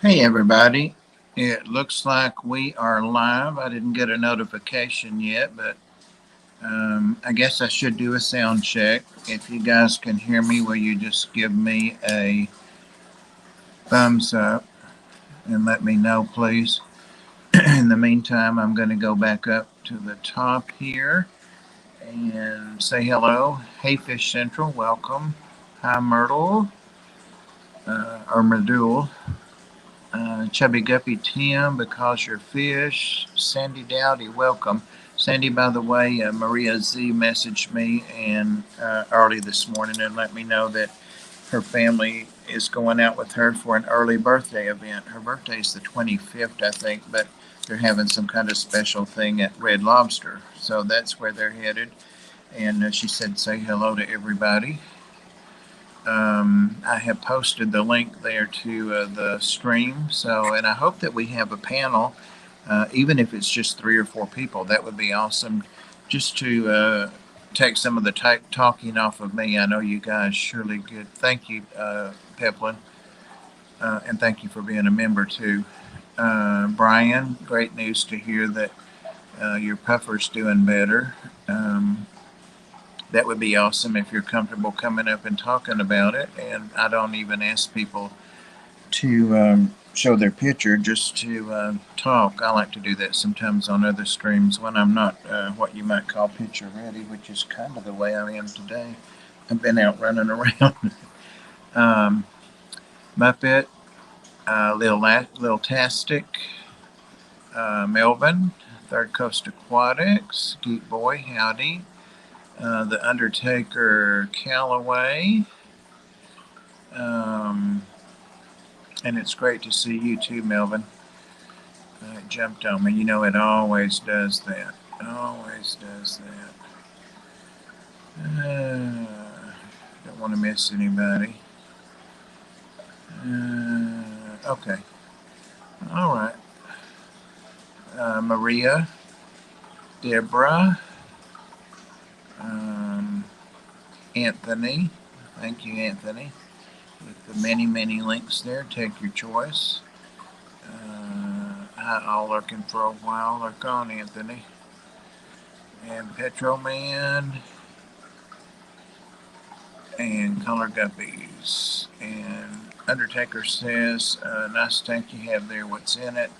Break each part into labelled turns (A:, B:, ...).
A: Hey everybody, it looks like we are live. I didn't get a notification yet, but I guess I should do a sound check. If you guys can hear me, will you just give me a thumbs up and let me know, please? In the meantime, I'm going to go back up to the top here and say hello. Hey Fish Central, welcome. Hi Myrtle, or Merdule. Chubby Guppy Tim, Because You're Fish, Sandy Dowdy, welcome. Sandy, by the way, Maria Z messaged me and early this morning and let me know that her family is going out with her for an early birthday event. Her birthday is the 25th, I think, but they're having some kind of special thing at Red Lobster. So that's where they're headed. And she said, say hello to everybody. I have posted the link there to the stream. So, and I hope that we have a panel, even if it's just 3 or 4 people. That would be awesome, just to take some of the talking off of me. I know you guys surely good. Thank you, Peplin, and thank you for being a member too. Brian, great news to hear that your puffer's doing better. That would be awesome if you're comfortable coming up and talking about it. And I don't even ask people to show their picture, just to talk. I like to do that sometimes on other streams when I'm not what you might call picture ready, which is kind of the way I am today. I've been out running around. um, Muppet, Lil Tastic, Melvin, Third Coast Aquatics, Geek Boy, howdy. The Undertaker Calloway. Um, and it's great to see you too, Melvin. It jumped on me. You know, it always does that. Always does that. Don't want to miss anybody. Okay. All right. Maria, Deborah, Anthony. Thank you, Anthony. With the many, many links there, take your choice. I'll lurking for a while. Lurk on, Anthony. And Petroman and Color Guppies. And Undertaker says, nice tank you have there. What's in it?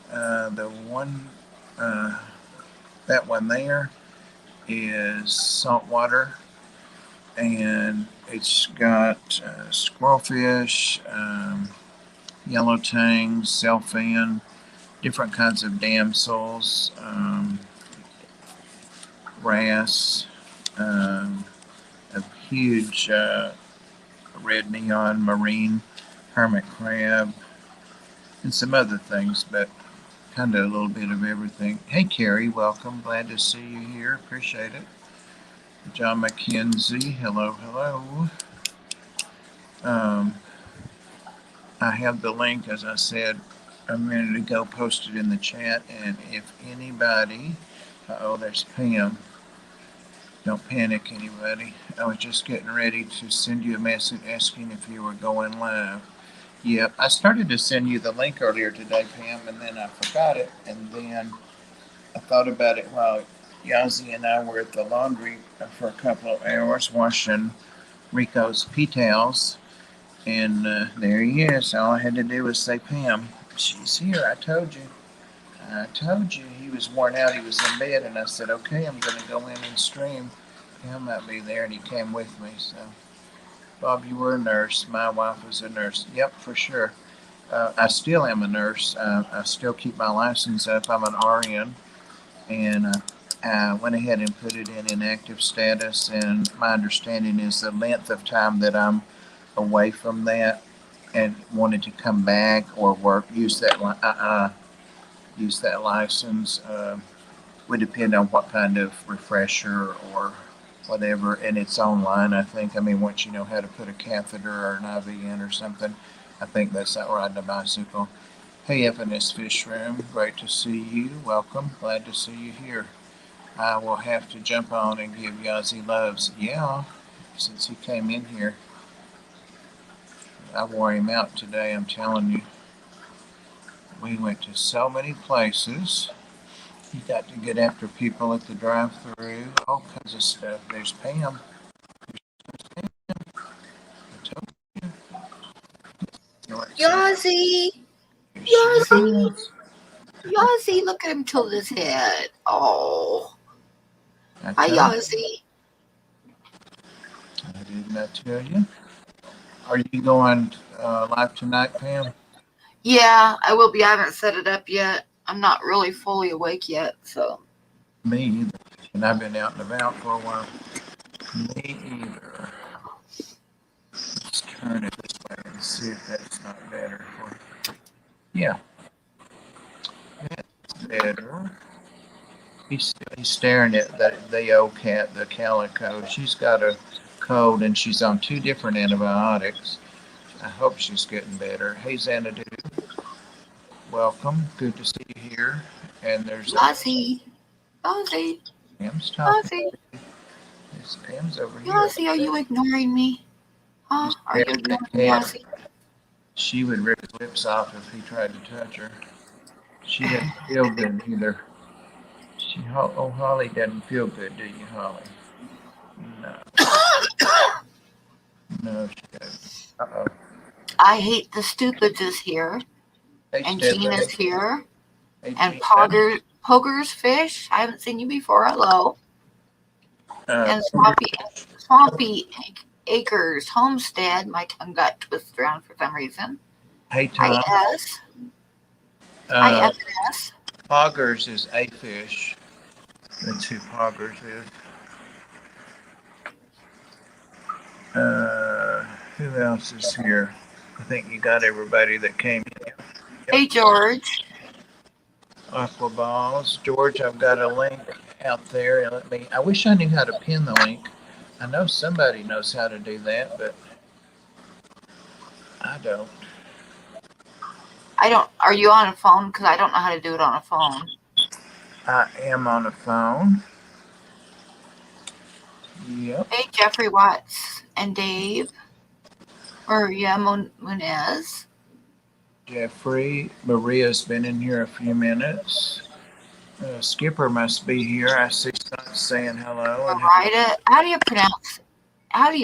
A: The one, that one there is saltwater, and it's got squirrelfish, yellow tangs, sailfin, different kinds of damsels, wrasse, a huge red neon marine hermit crab, and some other things, but kind of a little bit of everything. Hey, Carrie, welcome. Glad to see you here. Appreciate it. John McKenzie, hello, hello. Um, I have the link, as I said a minute ago, posted in the chat, and if anybody, oh, there's Pam. Don't panic, anybody. I was just getting ready to send you a message asking if you were going live. Yep, I started to send you the link earlier today, Pam, and then I forgot it, and then I thought about it while Yazi and I were at the laundry for a couple of hours washing Rico's pea towels, and there he is. All I had to do was say, Pam, she's here. I told you. I told you. He was worn out. He was in bed, and I said, okay, I'm going to go in and stream. Pam might be there, and he came with me. So, Bob, you were a nurse. My wife was a nurse. Yep, for sure. I still am a nurse. I still keep my license up. I'm an RN, and I went ahead and put it in inactive status. And my understanding is the length of time that I'm away from that and wanted to come back or work, use that license would depend on what kind of refresher or whatever. And it's online, I think. I mean, once you know how to put a catheter or an IV in or something, I think that's like riding a bicycle. Hey, FNS Fish Room, great to see you. Welcome. Glad to see you here. I will have to jump on and give Yazi loves. Yeah, since he came in here. I wore him out today, I'm telling you. We went to so many places. You got to get after people at the drive-thru, all kinds of stuff. There's Pam. I told you what,
B: Yazzie!
A: here she
B: Yazzie!
A: is.
B: Yazzie, look at him tilt his head. Oh. Hi,
A: I
B: Yazzie.
A: did not tell you. Are you going live tonight, Pam?
B: Yeah, I will be. I haven't set it up yet. I'm not really fully awake yet, so.
A: Me either. And I've been out and about for a while. Me either. Let's turn it this way and see if that's not better. Yeah, that's better. He's staring at the old cat, the calico. She's got a cold and she's on 2 different antibiotics. I hope she's getting better. Hey, Xanadu, welcome. Good to see you here. And there's
B: Yazzie. Yazzie.
A: Pam's talking.
B: Yazzie.
A: There's Pam's over here.
B: Yazzie, are you ignoring me? Huh? Are you ignoring me, Yazzie?
A: She would rip his lips off if he tried to touch her. She doesn't feel good either. Holly doesn't feel good, do you, Holly? No. No, she doesn't. Uh-oh.
B: I hate the stupids is here.
A: Hey,
B: And
A: Stephanie.
B: Gina's here.
A: Hey,
B: And
A: Gina.
B: Poggers Fish. I haven't seen you before. Hello.
A: Uh,
B: And Swampy Acres Homestead. My tongue got twisted around for some reason.
A: Hey, Tom.
B: Hi, S. Hi, FS.
A: Poggers is a fish. That's who Poggers is. Who else is here? I think you got everybody that came in. Yep.
B: Hey, George.
A: Aqua Balls. George, I've got a link out there. I wish I knew how to pin the link. I know somebody knows how to do that, but I don't.
B: Are you on a phone? Because I don't know how to do it on a phone.
A: I am on a phone. Yep.
B: Hey, Jeffrey Watts and Dave. Maria Munez.
A: Jeffrey. Maria's been in here a few minutes. Skipper must be here. I see Scott saying hello.
B: Marita. How do you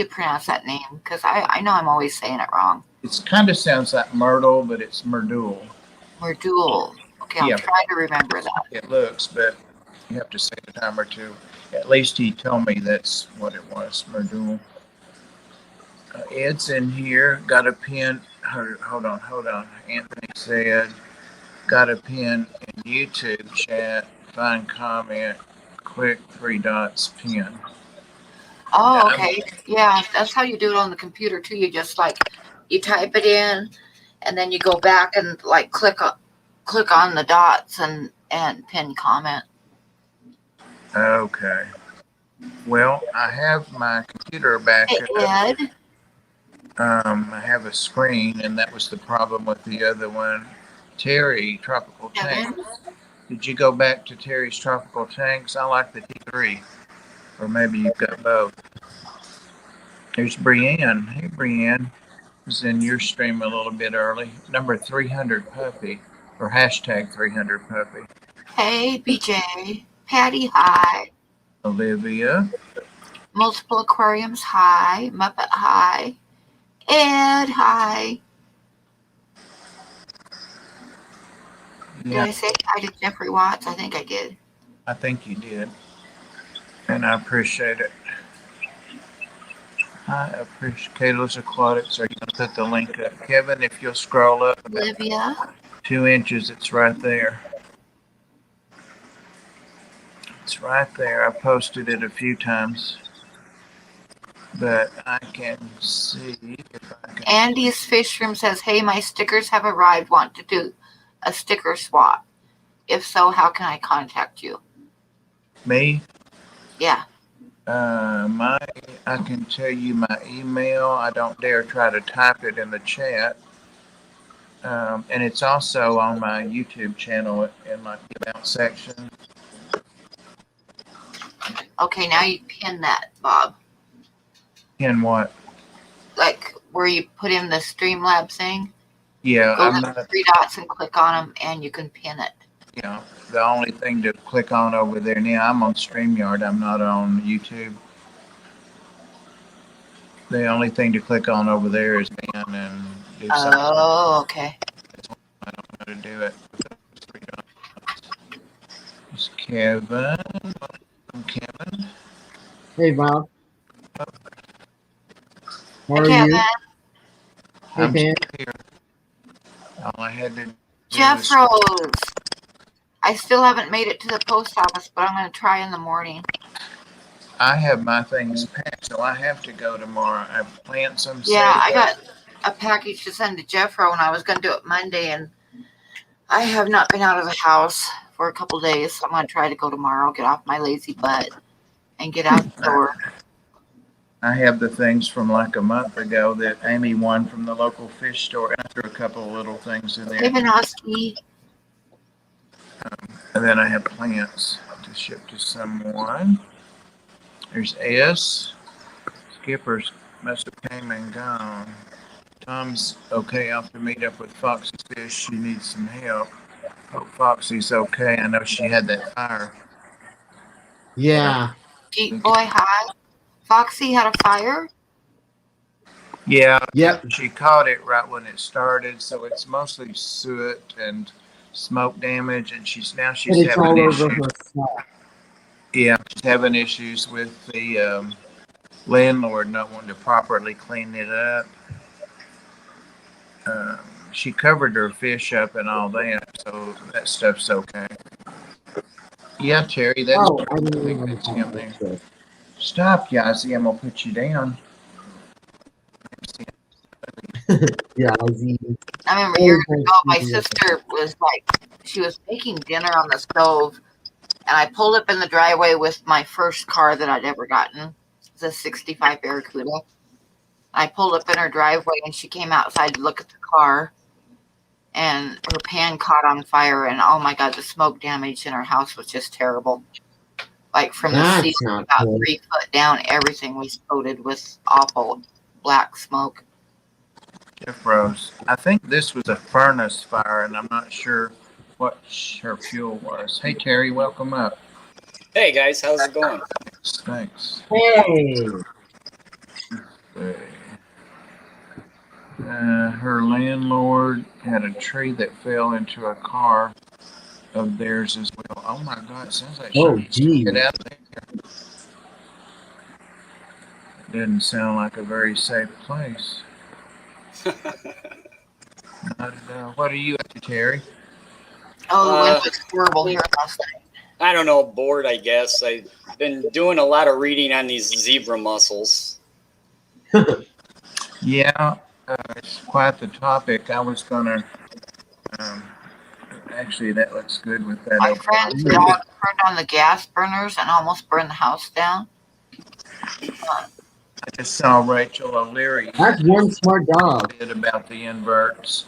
B: pronounce that name? Because I know I'm always saying it wrong.
A: It kind of sounds like Myrtle, but it's Merdul.
B: Merdul. Okay, I'm trying to remember that.
A: It looks, but you have to say it a time or two. At least he told me that's what it was, Merdul. Ed's in here. Got a pin. Hold on. Anthony said, got a pin in YouTube chat. Find comment. Click 3 dots. Pin.
B: Oh, okay. Yeah, that's how you do it on the computer too. You just you type it in, and then you go back and click on the dots and pin comment.
A: Okay. Well, I have my computer back.
B: Hey, Ed.
A: I have a screen, and that was the problem with the other one. Terry, Tropical Tank. Did you go back to Terry's Tropical Tanks? I like the T3. Or maybe you've got both. There's Brienne. Hey, Brienne. Was in your stream a little bit early. Number 300 Puppy. Or hashtag 300 Puppy.
B: Hey, BJ. Patty, hi.
A: Olivia.
B: Multiple Aquariums, hi. Muppet, hi. Ed, hi. Did I say hi to Jeffrey Watts? I think I did.
A: I think you did. And I appreciate it. I appreciate Kayla's Aquatics. Are you going to put the link up? Kevin, if you'll scroll up
B: Olivia.
A: 2 inches, it's right there. It's right there. I posted it a few times. But I can see if I can.
B: Andy's Fish Room says, hey, my stickers have arrived. Want to do a sticker swap? If so, how can I contact you?
A: Me?
B: Yeah.
A: I can tell you my email. I don't dare try to type it in the chat. And it's also on my YouTube channel in the about section.
B: Okay, now you pin that, Bob.
A: Pin what?
B: Where you put in the Streamlabs thing.
A: Yeah,
B: Go to
A: I'm
B: the
A: not.
B: three dots and click on them, and you can pin it.
A: Yeah, the only thing to click on over there now, I'm on StreamYard. I'm not on YouTube. The only thing to click on over there is Ben and do something.
B: Oh, okay.
A: I don't know how to do it. It's Kevin. I'm Kevin.
C: Hey, Bob. How
B: Hi,
C: are
B: Kevin.
C: you? Hey,
A: I'm
C: Pam.
A: still here. All I had to do
B: Jeff
A: was.
B: Rose. I still haven't made it to the post office, but I'm going to try in the morning.
A: I have my things packed, so I have to go tomorrow. I plant some
B: Yeah,
A: seeds.
B: I got a package to send to Jeffro, and I was going to do it Monday, and I have not been out of the house for a couple days, so I'm going to try to go tomorrow, get off my lazy butt, and get out the door.
A: I have the things from like a month ago that Amy won from the local fish store. And I threw a couple of little things in there.
B: Hey, Vinoski.
A: And then I have plants to ship to someone. There's S. Skipper's must have came and gone. Tom's okay. I'll have to meet up with Foxy's fish. She needs some help. Hope Foxy's okay. I know she had that fire.
C: Yeah.
B: Geek Boy, hi. Foxy had a fire?
A: Yeah.
C: Yep.
A: She caught it right when it started, so it's mostly soot and smoke damage, and she's
C: And it's
A: having
C: all over
A: issues.
C: her stuff.
A: Yeah, she's having issues with the landlord not wanting to properly clean it up. She covered her fish up and all that, so that stuff's okay. Yeah, Terry, that's
C: Oh, I didn't
A: think
C: even
A: that's him there.
C: know.
A: Stop, Yazzie, I'm gonna put you down.
C: Yeah, I see.
B: I remember years ago, my sister was like, she was making dinner on the stove, and I pulled up in the driveway with my first car that I'd ever gotten. It's a 65 Barracuda. I pulled up in her driveway, and she came outside to look at the car, and her pan caught on fire, and oh my God, the smoke damage in her house was just terrible. Like from the ceiling about 3 foot down, everything was coated with awful black smoke.
A: Jeff Rose. I think this was a furnace fire, and I'm not sure what her fuel was. Hey, Terry, welcome up.
D: Hey, guys. How's it going?
A: Thanks.
C: Hey.
A: Her landlord had a tree that fell into a car of theirs as well. Oh my God! It sounds like
C: Oh, geez.
A: Get out there. It didn't sound like a very safe place. What are you up to, Terry?
B: Oh, the wind was horrible here last night.
D: I don't know, bored, I guess. I've been doing a lot of reading on these zebra mussels.
A: Yeah, it's quite the topic. I was gonna. Actually, that looks good with that.
B: My friend's dog turned on the gas burners and almost burned the house down.
A: I just saw Rachel O'Leary.
C: That's one smart dog.
A: About the inverts.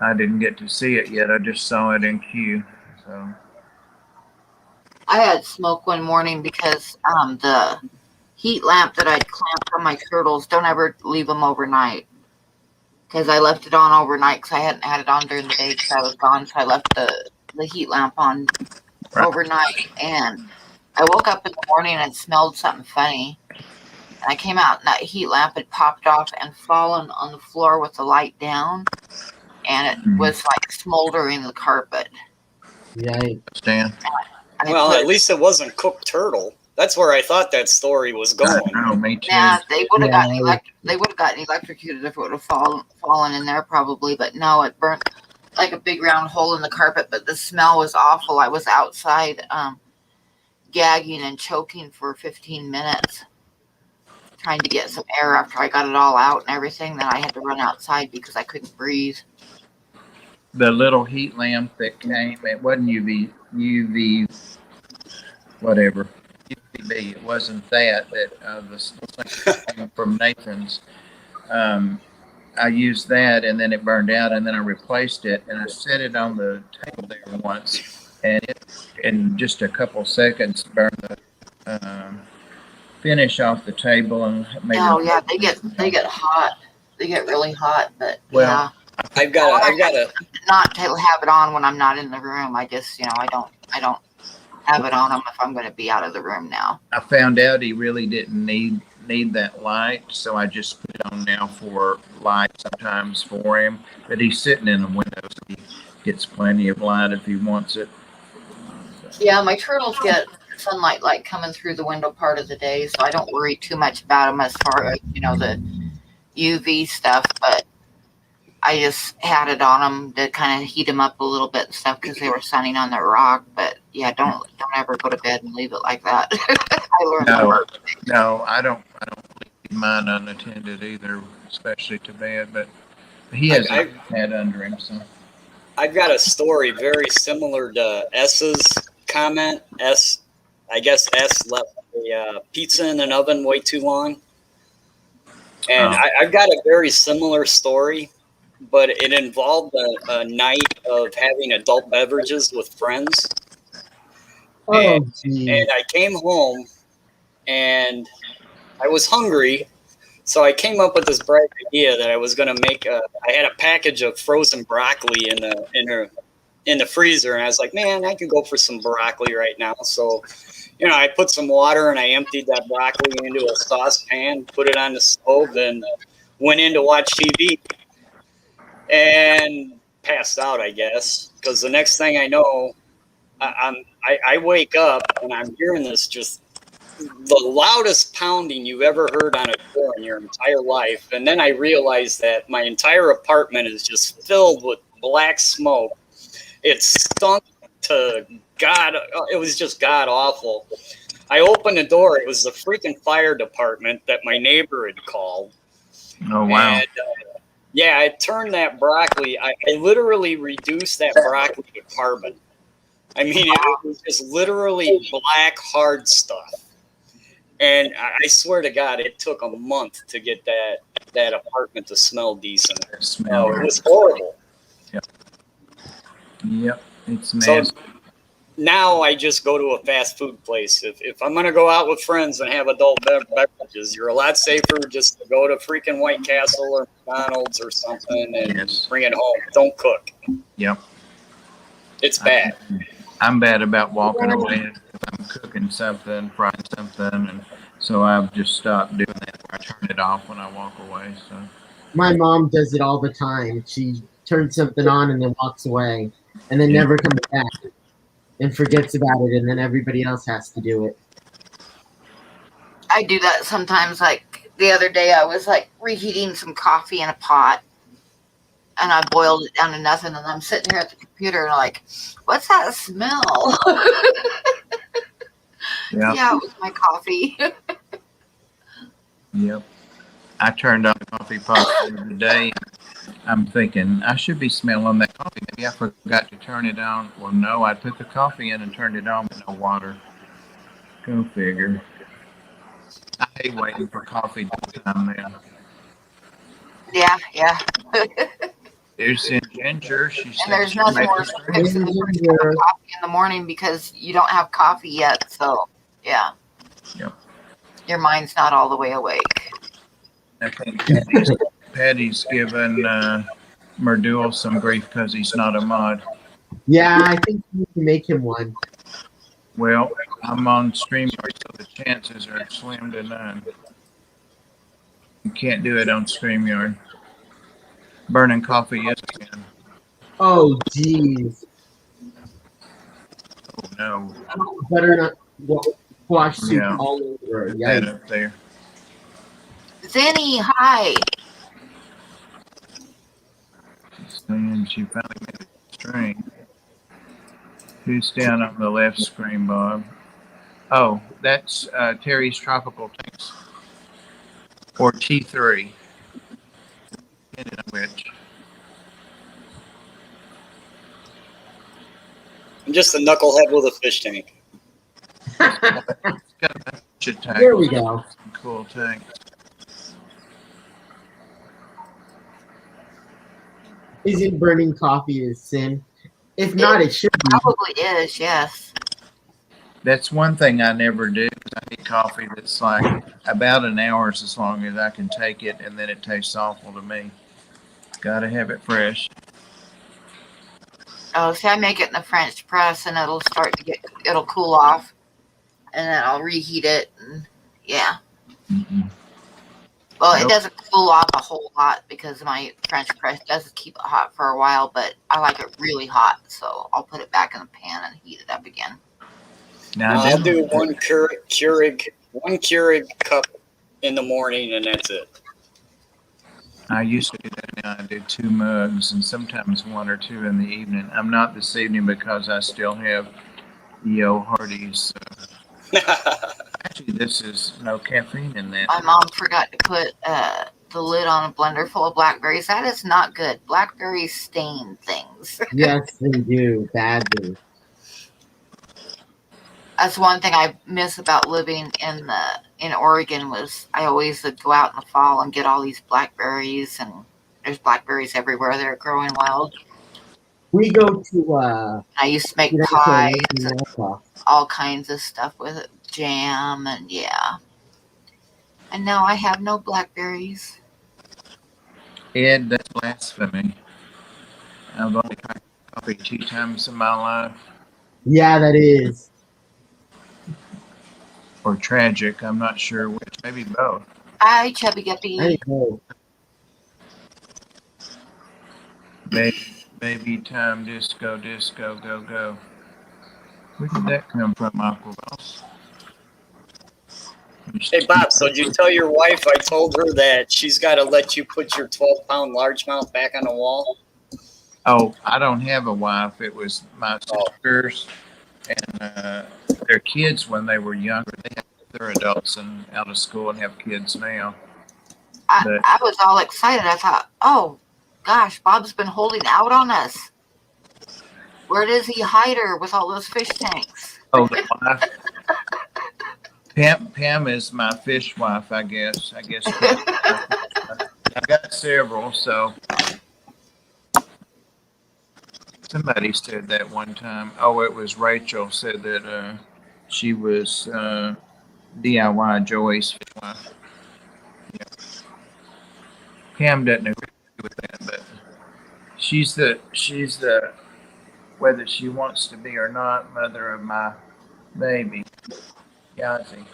A: I didn't get to see it yet. I just saw it in queue. So
B: I had smoke one morning because the heat lamp that I'd clamped on my turtles, don't ever leave them overnight. Because I left it on overnight because I hadn't had it on during the day because I was gone. So I left the heat lamp on overnight. And I woke up in the morning and smelled something funny. And I came out and that heat lamp had popped off and fallen on the floor with the light down. And it was like smoldering the carpet.
C: Yikes.
A: Stan.
D: Well, at least it wasn't cooked turtle. That's where I thought that story was going.
A: Oh, me too.
B: Yeah, they would have gotten electrocuted if it would have fallen in there probably, but no, it burnt like a big round hole in the carpet. But the smell was awful. I was outside gagging and choking for 15 minutes, trying to get some air after I got it all out and everything. Then I had to run outside because I couldn't breathe.
A: The little heat lamp that came, it wasn't UV, whatever. UVB, it wasn't that the came from Nathan's. I used that and then it burned out and then I replaced it and I set it on the table there once and it in just a couple seconds burned the finish off the table and made
B: they get hot. They get really hot, but
A: well, yeah.
D: I've got a
B: Not to have it on when I'm not in the room. I just, I don't have it on them if I'm going to be out of the room now.
A: I found out he really didn't need that light, so I just put it on now for light sometimes for him. But he's sitting in the window, so he gets plenty of light if he wants it.
B: Yeah, my turtles get sunlight like coming through the window part of the day, so I don't worry too much about them as far as, the UV stuff, but I just had it on them to kind of heat them up a little bit and stuff because they were sunning on the rock. But yeah, don't ever go to bed and leave it like that. I learned that.
A: No, I don't leave mine unattended either, especially to bed. But he has a pad under him, so.
D: I've got a story very similar to S's comment. I guess S left the pizza in an oven way too long. And I've got a very similar story, but it involved a night of having adult beverages with friends. And I came home and I was hungry. So I came up with this bright idea that I was going to make I had a package of frozen broccoli in the freezer. And I was like, man, I can go for some broccoli right now. So, I put some water and I emptied that broccoli into a saucepan, put it on the stove, and went in to watch TV and passed out, I guess, because the next thing I know, I wake up and I'm hearing this just the loudest pounding you've ever heard on a door in your entire life. And then I realized that my entire apartment is just filled with black smoke. It stunk to God. It was just God awful. I opened the door. It was the freaking fire department that my neighbor had called.
A: Oh, wow.
D: And, yeah, I turned that broccoli. I literally reduced that broccoli to carbon. I mean, it was just literally black, hard stuff. And I swear to God, it took a month to get that apartment to smell decent. It was horrible.
A: Yep, it's nasty.
D: So now I just go to a fast food place. If I'm going to go out with friends and have adult beverages, you're a lot safer just to go to freaking White Castle or McDonald's or something and bring it home. Don't cook.
A: Yep.
D: It's bad.
A: I'm bad about walking away if I'm cooking something, frying something, and so I've just stopped doing that. I turn it off when I walk away. So
C: my mom does it all the time. She turns something on and then walks away, and then never comes back, and forgets about it, and then everybody else has to do it.
B: I do that sometimes. Like the other day, I was like reheating some coffee in a pot, and I boiled it down to nothing, and I'm sitting here at the computer and I'm like, what's that smell? Yeah, it was my coffee.
A: Yep. I turned on the coffee pot the other day. I'm thinking, I should be smelling that coffee. Maybe I forgot to turn it on. Well, no, I put the coffee in and turned it on with no water. Go figure. I hate waiting for coffee to come in.
B: Yeah.
A: There's Ginger. She said,
B: and there's nothing worse than fixing the coffee in the morning because you don't have coffee yet. So, yeah.
A: Yep.
B: Your mind's not all the way awake.
A: I think Patty's given Merdule some grief because he's not a mod.
C: Yeah, I think you can make him one.
A: Well, I'm on StreamYard, so the chances are slim to none. You can't do it on StreamYard. Burning coffee is again.
C: Oh, jeez.
A: Oh, no.
C: Better not wash soup all over.
A: That up there.
B: Zenny, hi.
A: And she finally made a string. Who's down on the left screen, Bob? Oh, that's Terry's Tropical Tanks. Or T3. Depending on which.
D: I'm just a knucklehead with a fish tank.
A: It's got a bunch of tanks.
C: There we go.
A: Some cool tanks.
C: Isn't burning coffee a sin? If not, it should be.
B: Probably is, yes.
A: That's one thing I never do. I need coffee that's like about an hour as long as I can take it, and then it tastes awful to me. Gotta have it fresh.
B: Oh, see, I make it in the French press, and it'll cool off, and then I'll reheat it, and yeah.
A: Mm-mm.
B: Well, it
A: Nope.
B: doesn't cool off a whole lot because my French press doesn't keep it hot for a while, but I like it really hot, so I'll put it back in the pan and heat it up again.
A: Now,
D: I'll do one Keurig cup in the morning, and that's it.
A: I used to do that. Now I do 2 mugs and sometimes 1 or 2 in the evening. I'm not this evening because I still have the old Hardee's. Actually, this is no caffeine in that.
B: My mom forgot to put the lid on a blender full of blackberries. That is not good. Blackberries stain things.
C: Yes, they do badly.
B: That's one thing I miss about living in Oregon was I always would go out in the fall and get all these blackberries, and there's blackberries everywhere. They're growing wild.
C: We go to
B: I used to make
C: you know,
B: pies
C: in
B: and
C: America.
B: all kinds of stuff with it, jam, and yeah. And now I have no blackberries.
A: Ed, that's blasphemy. I've only tried coffee 2 times in my life.
C: Yeah, that is.
A: Or tragic. I'm not sure which. Maybe both.
B: Hi, Chubby Guppy.
C: I know.
A: Baby time, disco, disco, go, go. Where did that come from, Aquabos?
D: Hey, Bob, so did you tell your wife I told her that she's got to let you put your 12-pound largemouth back on the wall?
A: Oh, I don't have a wife. It was my sisters and their kids when they were younger. They're adults and out of school and have kids now.
B: I was all excited. I thought, oh, gosh, Bob's been holding out on us. Where does he hide her with all those fish tanks?
A: Oh, the wife. Pam is my fish wife, I guess. I've got several, so somebody said that one time. Oh, it was Rachel said that she was DIY Joey's fish wife. Yeah. Pam doesn't agree with that, but she's the whether she wants to be or not, mother of my baby, Yazzie.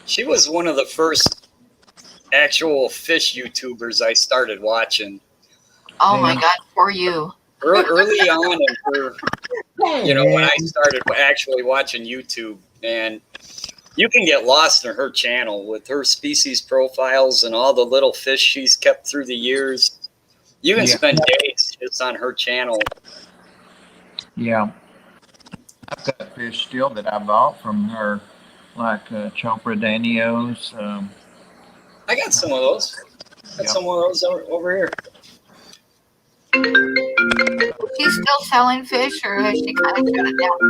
D: She was one of the first actual fish YouTubers I started watching.
B: Oh, my God, for you.
D: Early on in her, when I started actually watching YouTube, and you can get lost in her channel with her species profiles and all the little fish she's kept through the years. You can spend days just on her channel.
A: Yeah. I've got fish still that I bought from her, like Chopra Danios.
D: I got some of those. Some of those over here.
B: Is she still selling fish, or has she kind of cut it down for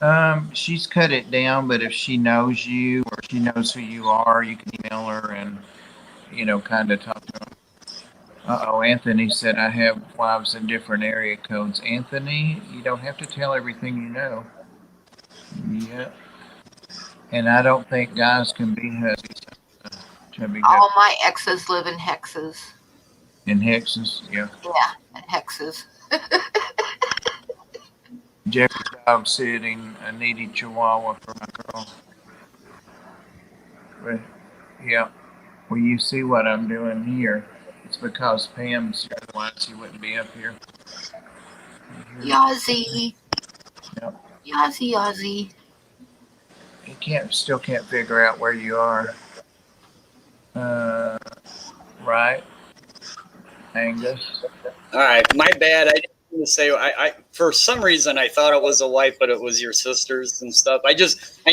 B: now?
A: She's cut it down, but if she knows you or she knows who you are, you can email her and, kind of talk to her. Anthony said I have wives in different area codes. Anthony, you don't have to tell everything you know. Yeah. And I don't think guys can be hussies.
B: All my exes live in hexes.
A: In hexes, yeah.
B: Yeah, in hexes.
A: Jeffrey's dog sitting a needy chihuahua for my girl. But, yeah. Well, you see what I'm doing here. It's because Pam's here, otherwise he wouldn't be up here.
B: Yazzie.
A: Yep.
B: Yazzie.
A: He still can't figure out where you are. Right. Angus.
D: All right, my bad. I didn't mean to say. I for some reason I thought it was a wife, but it was your sisters and stuff. I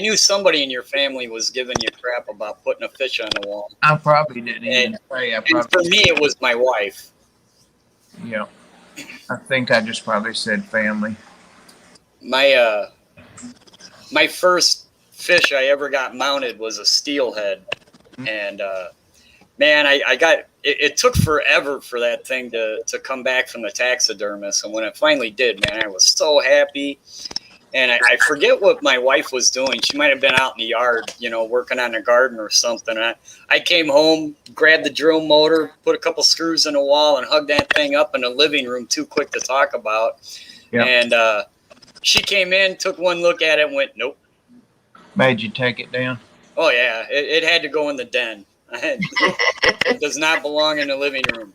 D: knew somebody in your family was giving you crap about putting a fish on the wall.
A: I probably didn't even say.
D: And for me, it was my wife.
A: Yeah, I think I just probably said family.
D: My first fish I ever got mounted was a steelhead, and man, I got it took forever for that thing to come back from the taxidermist, and when it finally did, man, I was so happy. And I forget what my wife was doing. She might have been out in the yard, working on the garden or something. I came home, grabbed the drill motor, put a couple screws in the wall, and hugged that thing up in the living room, too quick to talk about. Yep. And she came in, took one look at it, and went, nope.
A: Made you take it down?
D: Oh, yeah. It had to go in the den. It does not belong in the living room.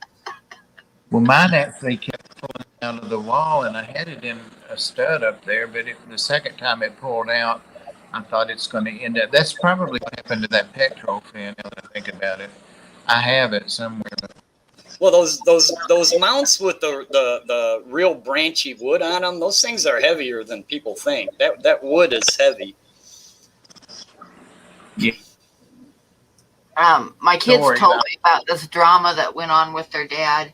A: Well, mine actually kept pulling out of the wall, and I had it in a stud up there, but the second time it pulled out, I thought it's going to end up. That's probably what happened to that petrol fin, now that I think about it. I have it somewhere.
D: Well, those mounts with the real branchy wood on them, those things are heavier than people think. That wood is heavy.
A: Yeah.
B: My kids told me about this drama that went on with their dad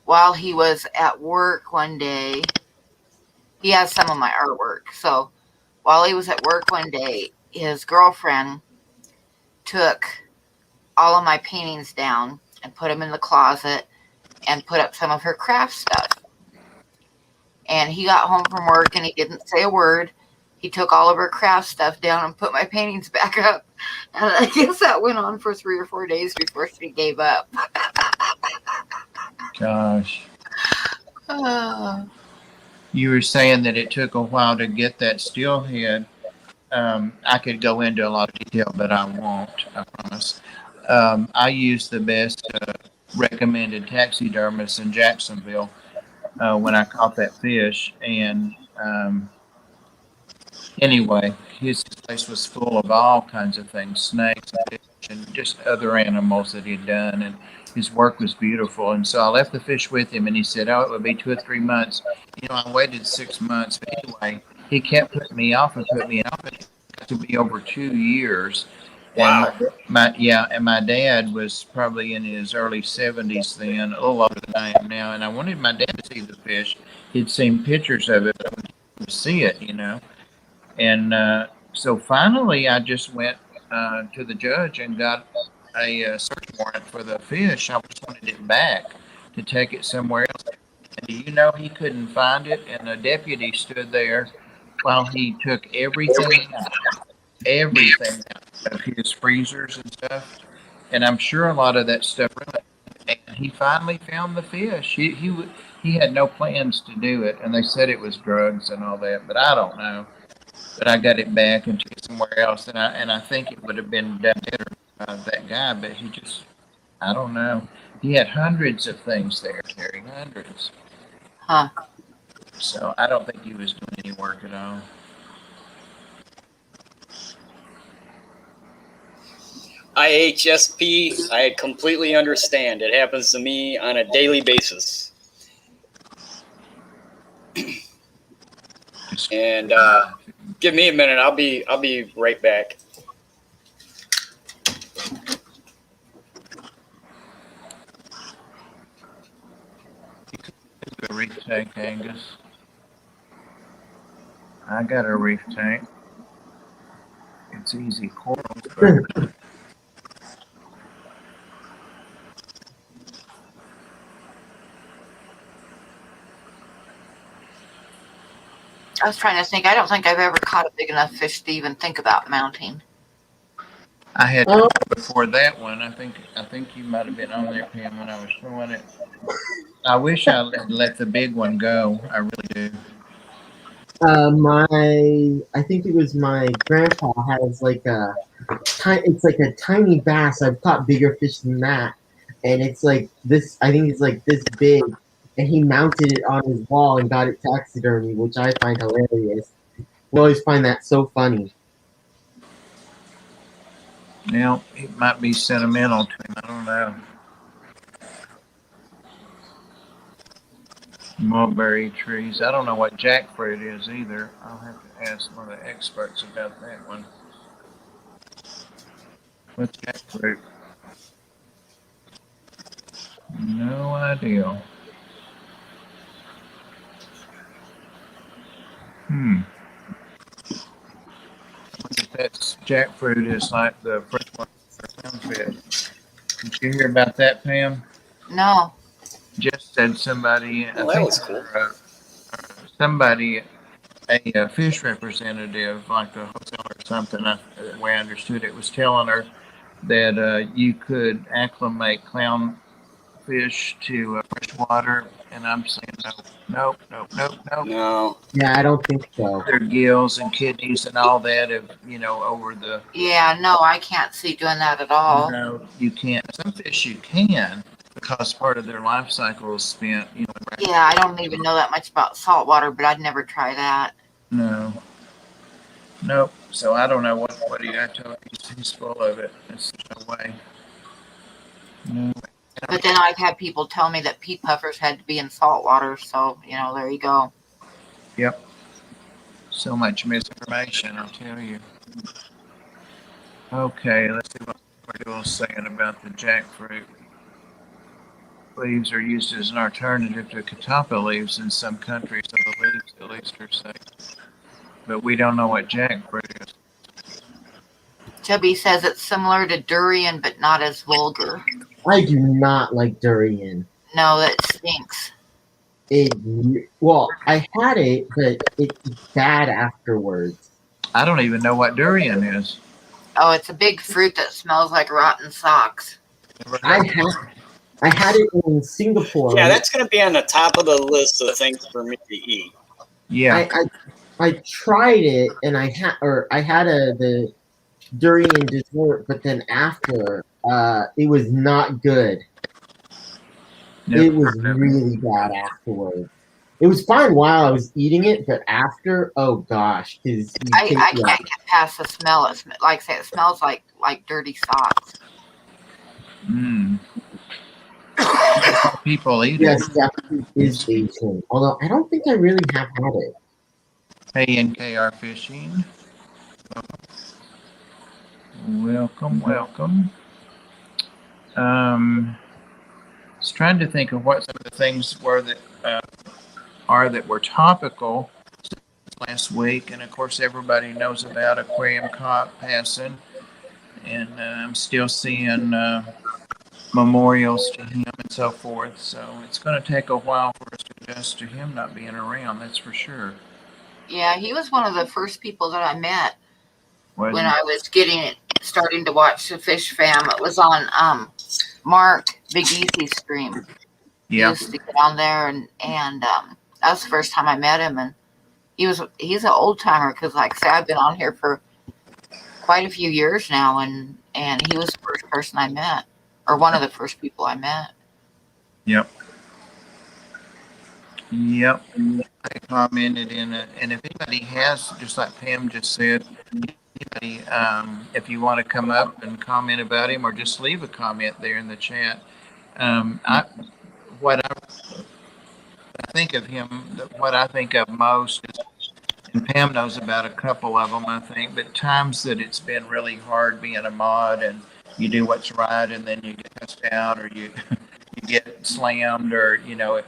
B: while he was at work one day. He has some of my artwork. So while he was at work one day, his girlfriend took all of my paintings down and put them in the closet and put up some of her craft stuff. And he got home from work and he didn't say a word. He took all of her craft stuff down and put my paintings back up. And I guess that went on for 3 or 4 days before she gave up.
A: Gosh. You were saying that it took a while to get that steelhead. I could go into a lot of detail, but I won't, I promise. I used the best recommended taxidermist in Jacksonville when I caught that fish. And anyway, his place was full of all kinds of things, snakes and fish and just other animals that he'd done. And his work was beautiful. And so I left the fish with him, and he said, oh, it would be 2 or 3 months. I waited 6 months. But anyway, he kept putting me off and putting me off. It got to be over 2 years.
D: Wow.
A: And my dad was probably in his early 70s then, a little older than I am now. And I wanted my dad to see the fish. He'd seen pictures of it, but I wanted to see it, And so finally, I just went to the judge and got a search warrant for the fish. I just wanted it back to take it somewhere else. And do you know he couldn't find it? And a deputy stood there while he took everything out of his freezers and stuff. And I'm sure a lot of that stuff. And he finally found the fish. He had no plans to do it, and they said it was drugs and all that, but I don't know. But I got it back and took it somewhere else, and I think it would have been done better by that guy, but he just, I don't know. He had hundreds of things there, Terry, hundreds.
B: Huh.
A: So I don't think he was doing any work at all.
D: IHSP, I completely understand. It happens to me on a daily basis. And give me a minute. I'll be right back.
A: A reef tank, Angus. I got a reef tank. It's easy corals, but
B: I was trying to think. I don't think I've ever caught a big enough fish to even think about mounting.
A: I had before that one. I think you might have been on there, Pam, when I was throwing it. I wish I had let the big one go. I really do.
C: I think it was my grandpa has it's like a tiny bass. I've caught bigger fish than that, and it's like this. I think it's like this big, and he mounted it on his wall and got it taxidermy, which I find hilarious. We always find that so funny.
A: Now, it might be sentimental to him. I don't know. Mulberry trees. I don't know what jackfruit is either. I'll have to ask one of the experts about that one. What's jackfruit? No idea. That's jackfruit is like the first one for sunfish. Did you hear about that, Pam?
B: No.
A: Just said somebody.
D: Well, that was cool.
A: Somebody a fish representative, like a hotel or something, the way I understood it, was telling her that you could acclimate clownfish to fresh water, and I'm saying no, nope, nope, nope, nope.
D: No.
C: Yeah, I don't think so.
A: Their gills and kidneys and all that have, over the.
B: Yeah, no, I can't see doing that at all.
A: No, you can't. Some fish you can because part of their life cycle is spent,
B: Yeah, I don't even know that much about saltwater, but I'd never try that.
A: No. Nope. So I don't know what he got to. He's full of it. There's no way. No.
B: But then I've had people tell me that peat puffers had to be in saltwater, so there you go.
A: Yep. So much misinformation, I'll tell you. Okay, let's see what Bill's saying about the jackfruit. Leaves are used as an alternative to catappa leaves in some countries, so the leaves at least are safe. But we don't know what jackfruit is.
B: Chubby says it's similar to durian, but not as vulgar.
C: I do not like durian.
B: No, that stinks.
C: Well, I had it, but it's bad afterwards.
A: I don't even know what durian is.
B: Oh, it's a big fruit that smells like rotten socks.
C: I had it in Singapore.
D: Yeah, that's going to be on the top of the list of things for me to eat.
A: Yeah.
C: I tried it, and I had the durian dessert, but then after, it was not good. It was really bad afterwards. It was fine while I was eating it, but after, oh gosh,
B: I can't get past the smell. Like I say, it smells like dirty socks.
A: People eat
C: Yes,
A: it.
C: that is Asian. Although I don't think I really have had it.
A: KNKR Fishing. Welcome, welcome. I was trying to think of what some of the things were that were topical last week, and of course everybody knows about Aquarium Cop passing, and I'm still seeing memorials to him and so forth. So it's going to take a while for us to adjust to him not being around. That's for sure.
B: Yeah, he was one of the first people that I met
A: Was
B: when
A: he?
B: I was starting to watch the Fish Fam. It was on Mark Big Easy's stream. He
A: Yeah.
B: used to get on there, and that was the first time I met him. And he's an old timer because, like I say, I've been on here for quite a few years now, and he was the first person I met, or one of the first people I met.
A: Yep. Yep. I commented in it, and if anybody has, just like Pam just said, anybody, if you want to come up and comment about him, or just leave a comment there in the chat. What I think of him, what I think of most is, and Pam knows about a couple of them, I think, but times that it's been really hard being a mod, and you do what's right, and then you get cussed out, or you get slammed, or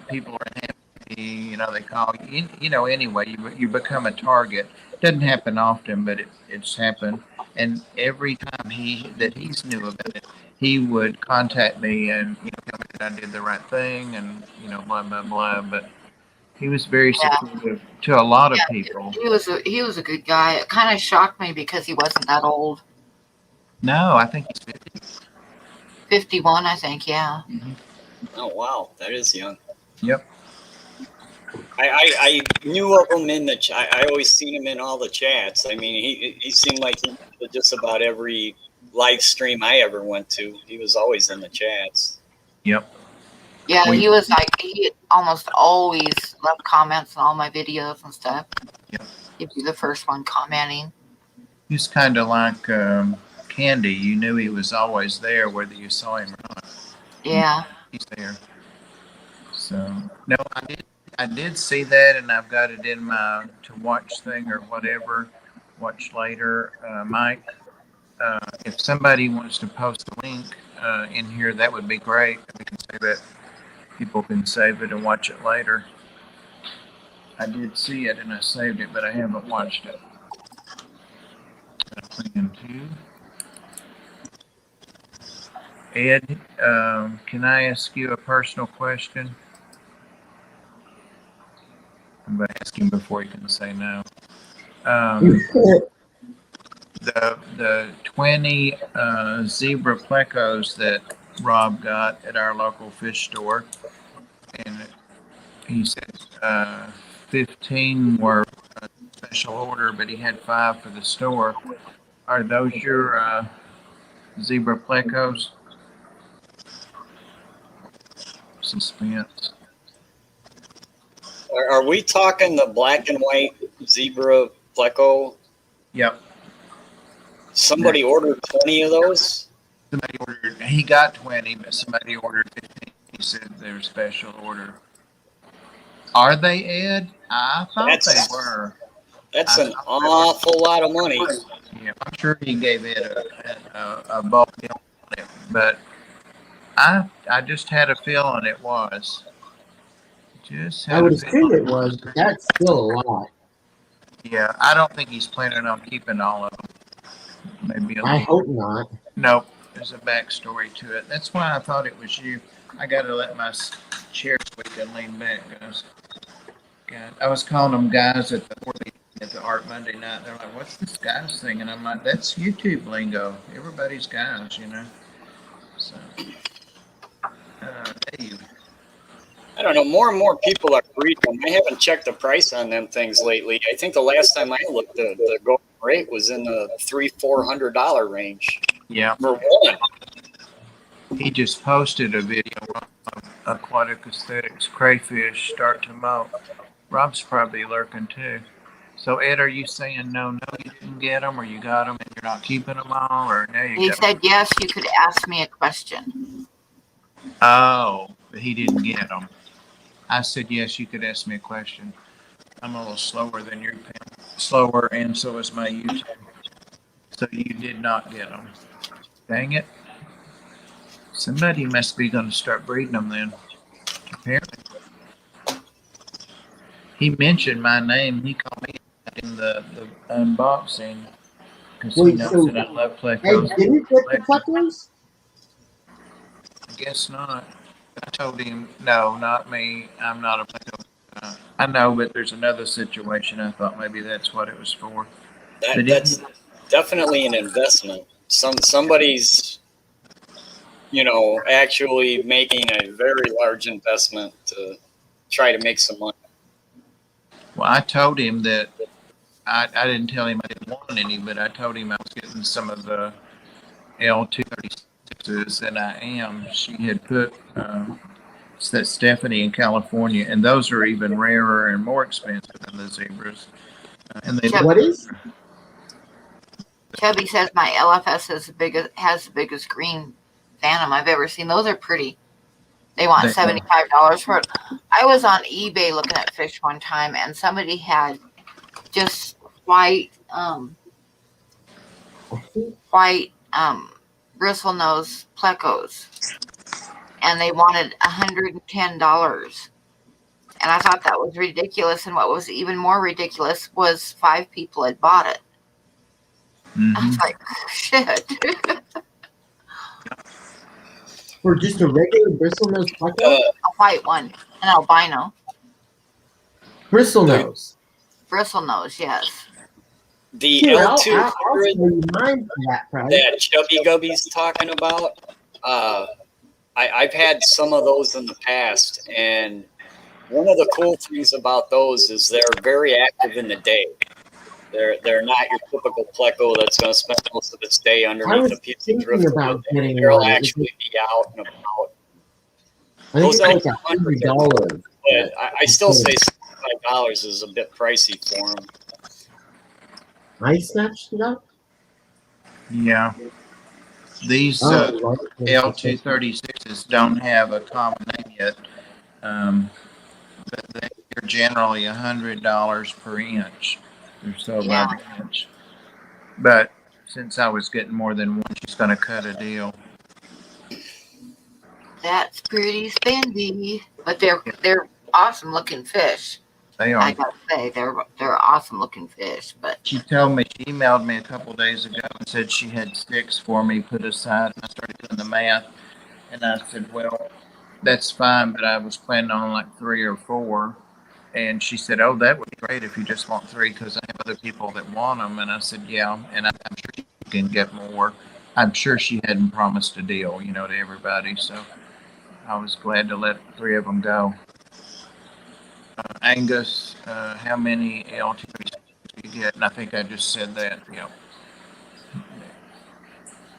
A: people are unhappy. They call you. Anyway, you become a target. It doesn't happen often, but it's happened. And every time he's knew about it, he would contact me and tell me that I did the right thing, and blah blah blah. But he was very supportive to a lot of people.
B: He was a good guy. It kind of shocked me because he wasn't that old.
A: No, I think he's 50.
B: 51, I think. Yeah.
A: Mm-hmm.
D: Oh, wow. That is young.
A: Yep.
D: I knew of him in the chat. I always seen him in all the chats. I mean, he seemed like he was just about every live stream I ever went to. He was always in the chats.
A: Yep.
B: Yeah, he was like, he almost always left comments on all my videos and stuff.
A: Yep.
B: He'd be the first one commenting.
A: He's kind of like Candy. You knew he was always there, whether you saw him or not.
B: Yeah.
A: He's there. So, no, I did see that, and I've got it in my to watch thing or whatever. Watch later, Mike. If somebody wants to post a link in here, that would be great. We can save it. People can save it and watch it later. I did see it and I saved it, but I haven't watched it. Plan two. Ed, can I ask you a personal question? I'm going to ask him before he can say no. The 20 zebra plecos that Rob got at our local fish store, and he said 15 were a special order, but he had 5 for the store. Are those your zebra plecos? Suspense.
D: Are we talking the black and white zebra pleco?
A: Yep.
D: Somebody ordered 20 of those?
A: Somebody ordered, he got 20, but somebody ordered 15. He said they were special order. Are they, Ed? I thought they were.
D: That's an awful lot of money.
A: Yeah, I'm sure he gave Ed a bulk deal on it, but I just had a feeling it was.
C: I would assume it was, but that's still a lot.
A: Yeah, I don't think he's planning on keeping all of them. Maybe
C: I hope not.
A: Nope, there's a backstory to it. That's why I thought it was you. I got to let my chair squeak and lean back, guys. God, I was calling them guys at the Art Monday night. They're like, "What's this guys thing?" And I'm like, "That's YouTube lingo. Everybody's guys, you know." So, Dave.
D: I don't know. More and more people are breeding them. I haven't checked the price on them things lately. I think the last time I looked, the going rate was in the $300-400 range.
A: Yeah.
D: For one.
A: He just posted a video of Aquatic Aesthetics crayfish start to molt. Rob's probably lurking too. So Ed, are you saying no, you didn't get them, or you got them and you're not keeping them all, or no, you
B: He
A: got
B: said,
A: them?
B: yes, you could ask me a question.
A: Oh, but he didn't get them. I said, yes, you could ask me a question. I'm a little slower than your pen. Slower, and so is my YouTube. So you did not get them. Dang it. Somebody must be going to start breeding them then. Apparently. He mentioned my name. He called me in the unboxing. Because he knows that I love plecos.
C: Hey, did you get the plecos?
A: I guess not. I told him, no, not me. I'm not a pleco. I know, but there's another situation. I thought maybe that's what it was for.
D: That's definitely an investment. Somebody's, actually making a very large investment to try to make some money.
A: Well, I told him that I didn't tell him I didn't want any, but I told him I was getting some of the L236s, and I am. She had put that Stephanie in California, and those are even rarer and more expensive than the zebras. And they
C: What is?
B: Chubby says my LFS has the biggest green phantom I've ever seen. Those are pretty. They want $75 for it. I was on eBay looking at fish one time, and somebody had just white bristlenose plecos, and they wanted $110. And I thought that was ridiculous. And what was even more ridiculous was 5 people had bought it.
A: Mm-hmm.
B: I was like, shit.
C: For just a regular bristlenose pleco?
B: A white one, an albino.
C: Bristlenose.
B: Bristlenose, yes.
D: The
C: Here, I'll
D: L200
C: mine for that price.
D: that Chubby Gubby's talking about, I've had some of those in the past, and one of the cool things about those is they're very active in the day. They're not your typical pleco that's going to spend most of its day underneath a piece of driftwood. They'll actually be out and about.
C: I think
D: Those
C: it's like $100.
D: But I still say $65 is a bit pricey for them.
C: I snatched it up?
A: Yeah. These L236s don't have a common name yet, but they're generally $100 per inch. They're so by the inch. But since I was getting more than one, she's going to cut a deal.
B: That's pretty spendy, but they're awesome looking fish.
A: They are.
B: I gotta say, they're awesome looking fish. But
A: she emailed me a couple days ago and said she had 6 for me put aside. And I started doing the math, and I said, well, that's fine, but I was planning on like 3 or 4. And she said, "Oh, that would be great if you just want 3, because I have other people that want them." And I said, "Yeah," and I'm sure she can get more. I'm sure she hadn't promised a deal, to everybody. So I was glad to let 3 of them go. Angus, how many LTVs do you get? And I think I just said that.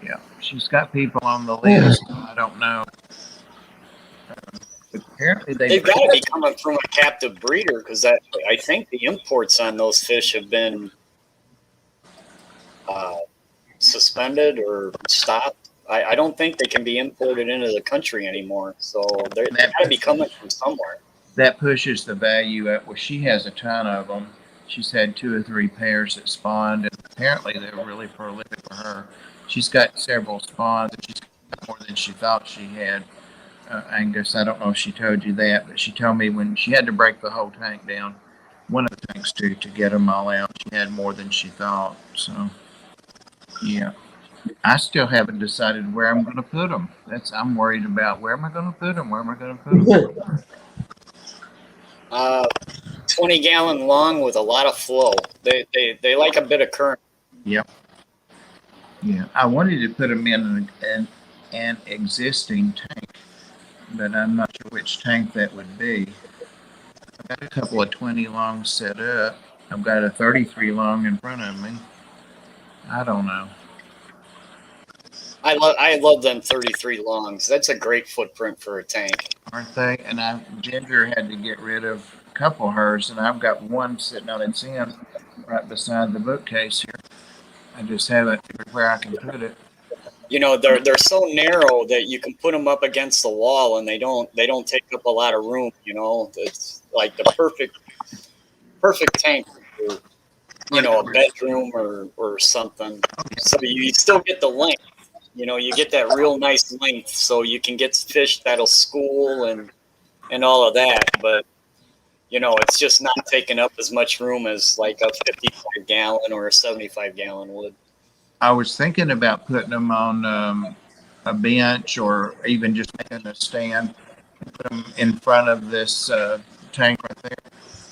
A: Yeah. She's got people on the list. I don't know. Apparently
D: They've got to be coming from a captive breeder, because I think the imports on those fish have been suspended or stopped. I don't think they can be imported into the country anymore. So they've got to be coming from somewhere.
A: That pushes the value up. Well, she has a ton of them. She's had 2 or 3 pairs that spawned, and apparently they're really prolific for her. She's got several spawns, and she's got more than she thought she had. Angus, I don't know if she told you that, but she told me when she had to break the whole tank down, one of the tanks to get them all out, she had more than she thought. So, yeah. I still haven't decided where I'm going to put them. I'm worried about where am I going to put them? Where am I going to put them?
D: 20-gallon long with a lot of flow. They like a bit of current.
A: Yep. Yeah, I wanted to put them in an existing tank, but I'm not sure which tank that would be. I've got a couple of 20 longs set up. I've got a 33 long in front of me. I don't know.
D: I love them 33 longs. That's a great footprint for a tank.
A: Aren't they? And Ginger had to get rid of a couple of hers, and I've got one sitting on its end right beside the bookcase here. I just haven't figured where I can put it.
D: They're so narrow that you can put them up against the wall, and they don't take up a lot of room. It's like the perfect tank for a bedroom or something. So you still get the length. You get that real nice length, so you can get fish that'll school and all of that. But it's just not taking up as much room as like a 55-gallon or a 75-gallon would.
A: I was thinking about putting them on a bench, or even just making a stand and put them in front of this tank right there.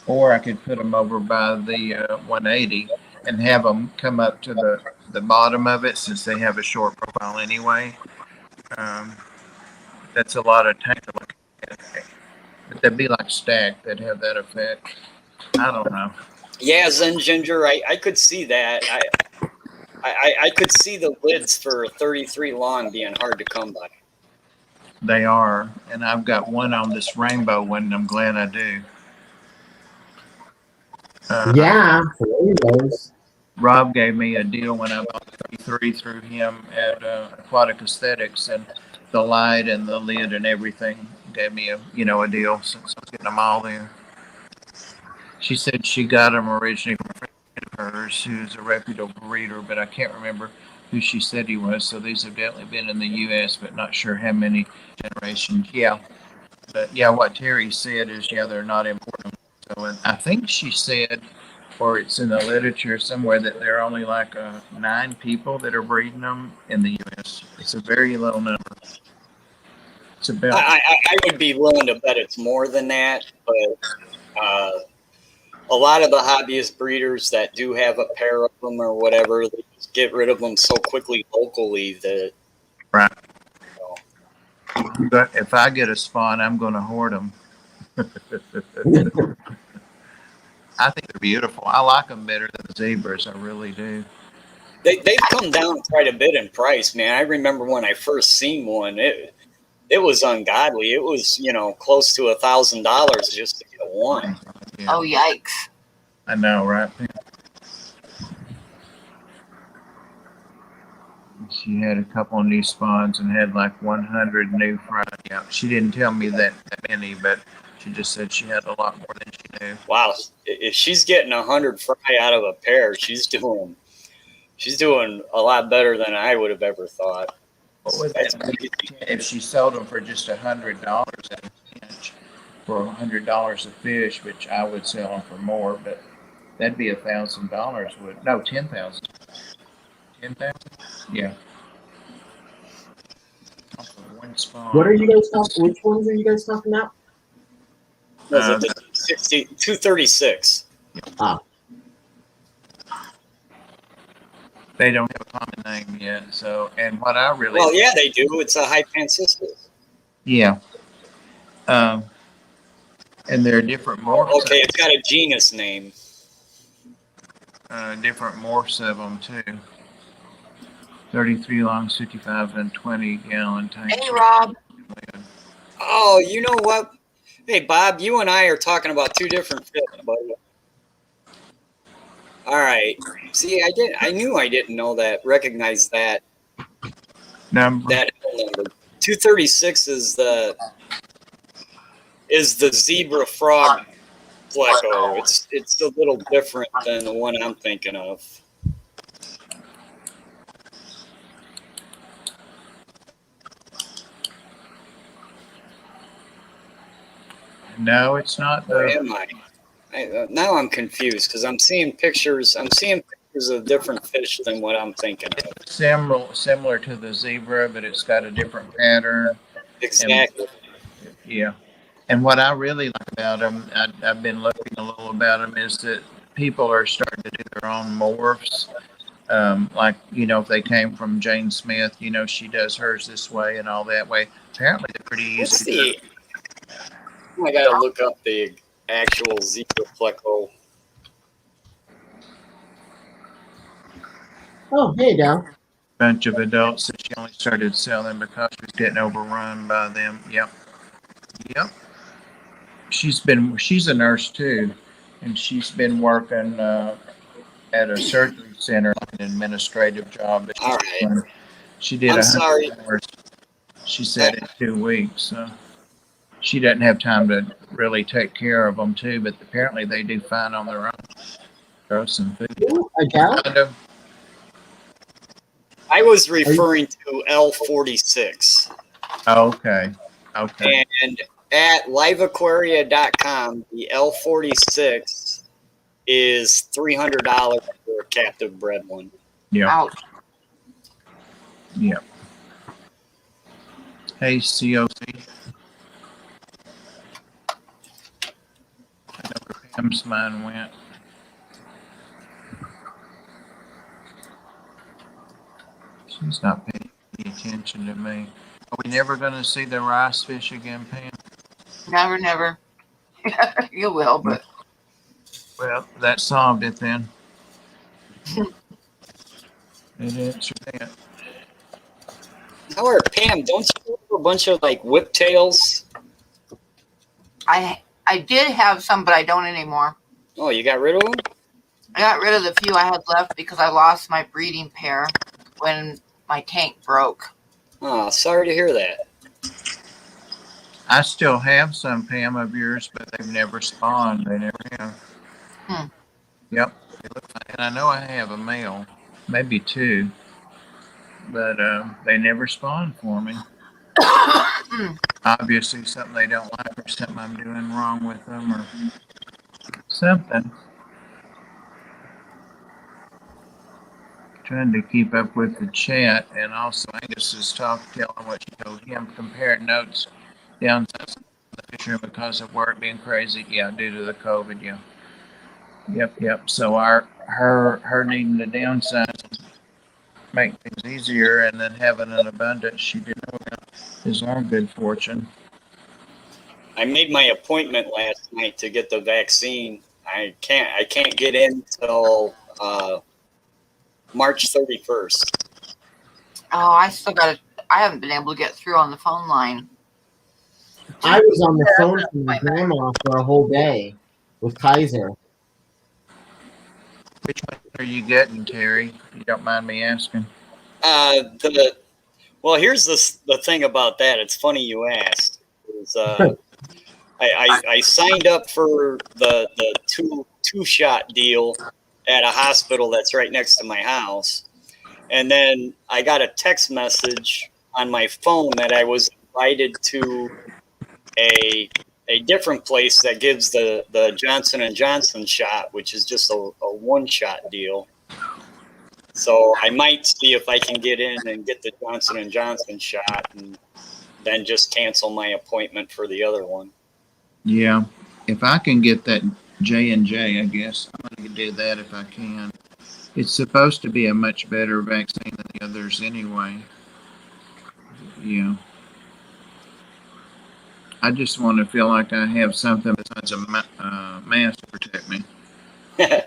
A: Or I could put them over by the 180 and have them come up to the bottom of it, since they have a short profile anyway. That's a lot of tank to look at. But they'd be like stacked. They'd have that effect. I don't know.
D: Yeah, Zen Ginger, I could see that. I could see the lids for 33 long being hard to come by.
A: They are, and I've got one on this rainbow one, and I'm glad I do.
C: Yeah, rainbows.
A: Rob gave me a deal when I bought 33 through him at Aquatic Aesthetics, and the light and the lid and everything gave me a deal, since I was getting them all there. She said she got them originally from a friend of hers who's a reputable breeder, but I can't remember who she said he was. So these have definitely been in the U.S., but not sure how many generations. Yeah, but yeah, what Terry said is, they're not important. So, and I think she said, or it's in the literature somewhere, that there are only like 9 people that are breeding them in the U.S. It's a very low number. It's about.
D: I would be willing to bet it's more than that, but a lot of the hobbyist breeders that do have a pair of them or whatever, they just get rid of them so quickly locally that.
A: Right. But if I get a spawn, I'm going to hoard them. I think they're beautiful. I like them better than the zebras. I really do.
D: They've come down quite a bit in price, man. I remember when I first seen one, it was ungodly. It was, close to $1,000 just to get one.
B: Yeah. Oh, yikes.
A: I know, right? She had a couple of new spawns and had like 100 new fry. Yeah, she didn't tell me that many, but she just said she had a lot more than she knew.
D: Wow, if she's getting 100 fry out of a pair, she's doing a lot better than I would have ever thought.
A: What would that be if she sold them for just $100 at a pinch for $100 a fish, which I would sell them for more, but that'd be $1,000. Would no 10,000. 10,000? Yeah. One spawn.
C: What are you guys talking? Which ones are you guys talking about?
D: The 236.
C: Ah,
A: They don't have a common name yet. So, and what I really,
D: Well, yeah, they do. It's a hypancystis.
A: yeah, um, and there are different morphs.
D: Okay, it's got a genus name.
A: Different morphs of them too. 33 lungs, 55 and 20-gallon tanks.
B: Hey, Rob.
D: Oh, you know what? Hey, Bob, you and I are talking about two different fish, buddy. All right. See, I knew I didn't know that. Recognize that
A: Number.
D: that number. 236 is the zebra frog pleco. It's a little different than the one I'm thinking of.
A: No, it's not
D: Where
A: the.
D: am I? Now I'm confused because I'm seeing pictures. I'm seeing pictures of different fish than what I'm thinking of.
A: Similar to the zebra, but it's got a different pattern.
D: Exactly.
A: Yeah. And what I really like about them, I've been looking a little about them, is that people are starting to do their own morphs. Like, if they came from Jane Smith, she does hers this way and all that way. Apparently, they're pretty
D: What's
A: easy.
D: I gotta look up the actual zebra pleco.
C: oh, hey, Dal.
A: Bunch of adults that she only started selling because she was getting overrun by them. Yep. She's a nurse too, and she's been working at a surgery center, like an administrative job. But
D: All right.
A: she did
D: I'm
A: 100
D: sorry.
A: hours. She said in 2 weeks. So she doesn't have time to really take care of them too. But apparently they do fine on their own. Throw some food.
C: Ooh, a Dal?
D: I was referring to L46.
A: Okay.
D: And at liveaquaria.com, the L46 is $300 for a captive bred one.
A: Yeah.
B: Ouch.
A: Yeah. Hey, COC. I know where Pam's mind went. She's not paying any attention to me. Are we never going to see the rice fish again, Pam?
B: Never. You will, but
A: Well, that solved it then. It answered that.
D: However, Pam, don't you have a bunch of like whiptails?
B: I did have some, but I don't anymore.
D: Oh, you got rid of them?
B: I got rid of the few I had left because I lost my breeding pair when my tank broke.
D: Oh, sorry to hear that.
A: I still have some, Pam, of yours, but they've never spawned. They never have. Yep. They look like, and I know I have a male, maybe two, but they never spawn for me. Obviously, something they don't like or something I'm doing wrong with them or something. Trying to keep up with the chat, and also Angus is telling what she told him, comparing notes downsides of the fishery because of work being crazy. Yeah, due to the COVID. Yeah. Yep. So her needing to downsize, make things easier, and then having an abundance she didn't know about is our good fortune.
D: I made my appointment last night to get the vaccine. I can't get in till March 31st.
B: Oh, I haven't been able to get through on the phone line.
C: I was on the phone with my grandma for a whole day with Kaiser.
A: Which one are you getting, Terry? If you don't mind me asking.
D: Well, here's the thing about that. It's funny you asked. I signed up for the two shot deal at a hospital that's right next to my house, and then I got a text message on my phone that I was invited to a different place that gives the Johnson & Johnson shot, which is just a one-shot deal. So I might see if I can get in and get the Johnson & Johnson shot and then just cancel my appointment for the other one.
A: Yeah. if I can get that J&J, I guess I'm going to do that if I can. It's supposed to be a much better vaccine than the others anyway. Yeah. I just want to feel like I have something besides a mask to protect me.
B: Yeah.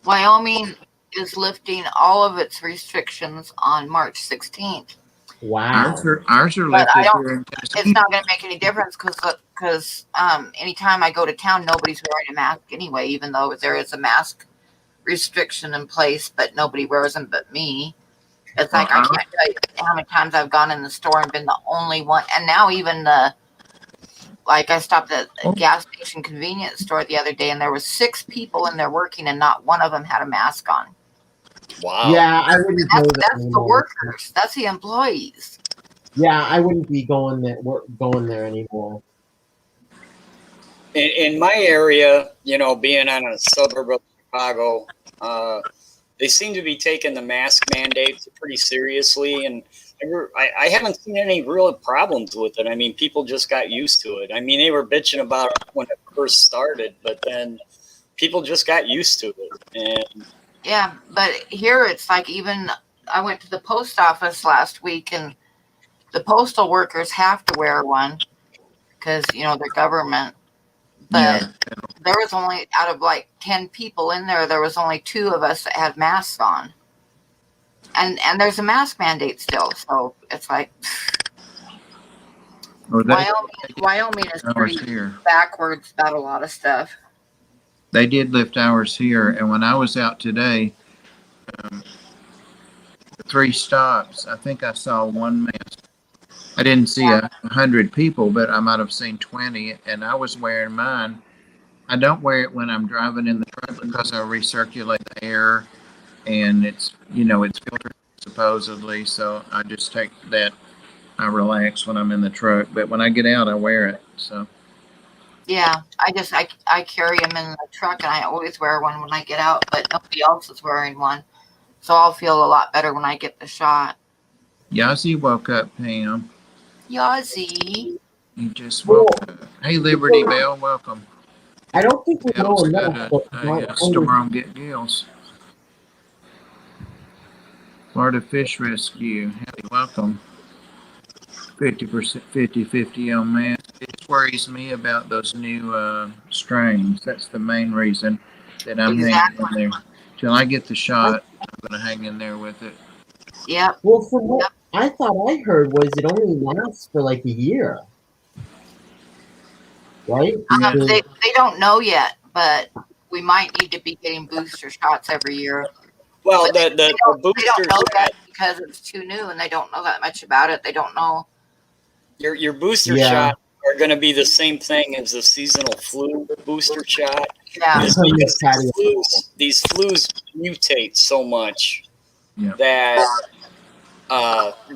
B: Wyoming is lifting all of its restrictions on March 16th.
C: Wow.
A: Ours are
B: But
A: lifted
B: I don't,
A: here in
B: it's
A: Tennessee.
B: not going to make any difference because anytime I go to town, nobody's wearing a mask anyway, even though there is a mask restriction in place, but nobody wears them but me. It's like I can't tell you how many times I've gone in the store and been the only one. And now even like I stopped at a gas station convenience store the other day and there was 6 people in there working and not one of them had a mask on.
D: Wow.
C: Yeah, I wouldn't go there
B: That's the
C: anymore.
B: workers. That's the employees.
C: Yeah, I wouldn't be going there anymore.
D: In my area, being on a suburb of Chicago, they seem to be taking the mask mandates pretty seriously, and I haven't seen any real problems with it. I mean, people just got used to it. I mean, they were bitching about it when it first started, but then people just got used to it. And
B: Yeah, but here it's like even I went to the post office last week and the postal workers have to wear one because, they're government. But there was only, out of like 10 people in there was only 2 of us that had masks on. And there's a mask mandate still. So it's like, Wyoming is pretty backwards about a lot of stuff.
A: They did lift ours here, and when I was out today, 3 stops, I think I saw 1 mask. I didn't see 100 people, but I might have seen 20, and I was wearing mine. I don't wear it when I'm driving in the truck because I recirculate the air, and it's filtered supposedly, so I just take that. I relax when I'm in the truck, but when I get out, I wear it. So.
B: Yeah, I carry them in the truck, and I always wear one when I get out, but nobody else is wearing one, so I'll feel a lot better when I get the shot.
A: Yazzie woke up, Pam.
B: Yazzie.
A: You just woke up. Hey, Liberty Bell, welcome.
C: I don't think we know enough.
A: Storm get gills. Florida Fish Rescue, hey, welcome. 50%, 50-50 on mask. It just worries me about those new strains. That's the main reason that I'm hanging in there. Till I get the shot, I'm going to hang in there with it.
B: Yep.
C: Well, from what I thought I heard was it only lasts for like a year. Right?
B: They don't know yet, but we might need to be getting booster shots every year.
D: Well,
B: the
D: booster
B: they don't know that because it's too new and they don't know that much about it. They don't know.
D: Your booster shot are going to be the same thing as the seasonal flu booster shot.
B: Yeah.
D: These flus mutate so much that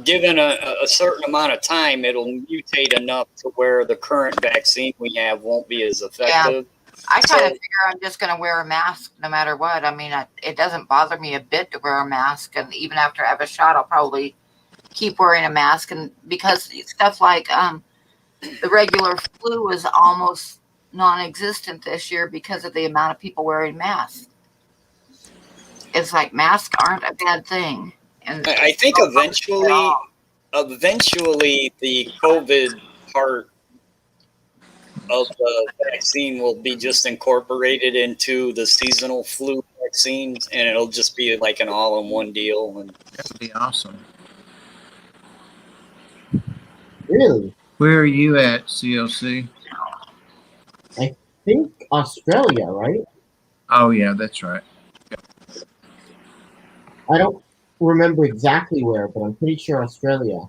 D: given a certain amount of time, it'll mutate enough to where the current vaccine we have won't be as effective.
B: Yeah. I kind of figure I'm just going to wear a mask no matter what. I mean, it doesn't bother me a bit to wear a mask. And even after I have a shot, I'll probably keep wearing a mask. And because stuff like the regular flu is almost non-existent this year because of the amount of people wearing masks. It's like masks aren't a bad thing. And
D: I think eventually the COVID part of the vaccine will be just incorporated into the seasonal flu vaccines, and it'll just be like an all-in-one deal. And
A: that would be awesome.
C: Really?
A: Where are you at, CLC?
C: I think Australia, right?
A: Oh yeah, that's right.
C: I don't remember exactly where, but I'm pretty sure Australia.